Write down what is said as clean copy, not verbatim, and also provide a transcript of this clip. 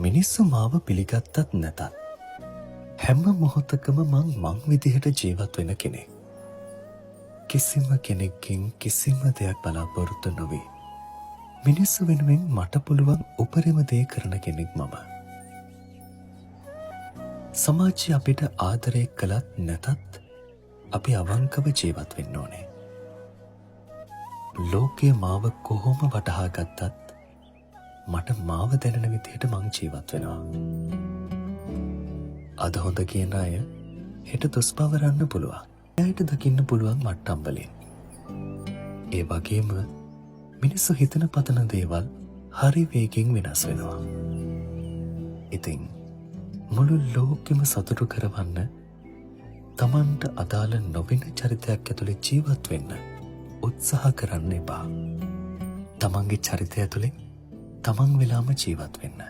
මිනිස්සු මාව පිළිගත්තත් නැතත් හැම මොහොතකම මං විදිහට ජීවත් වෙන කෙනෙක්. කිසිම කෙනෙක්ගෙන් කිසිම දෙයක් බලාපොරොත්තු නොවී මිනිස්සු වෙනුවෙන් මට පුළුවන් උපරිම දේ කරන කෙනෙක් මම. සමාජය අපිට ආදරය කළත් නැතත් අපි අවංකව ජීවත් වෙන්න ඕනේ. ලෝකය මාව කොහොම වටහා ගත්තත් මට මාව දැනෙන විදිහට මං ජීවත් වෙනවා. අද හොඳ කියන අය හෙට දොස් පවරන්න පුළුවන්. එයාට දකින්න පුළුවන් මට්ටම් වලින්. ඒ වගේම මිනිස්සු හිතන පතන දේවල් හරි වේගෙන් වෙනස් වෙනවා. ඉතින් මුළු ලෝකෙම සතුටු කරවන්න තමන්ට අදාළ නොවෙන චරිතයක් ඇතුලේ ජීවත් වෙන්න උත්සාහ කරන්න එපා. තමන්ගේ චරිතය ඇතුලේ තමන් වෙලාම ජීවත් වෙන්න.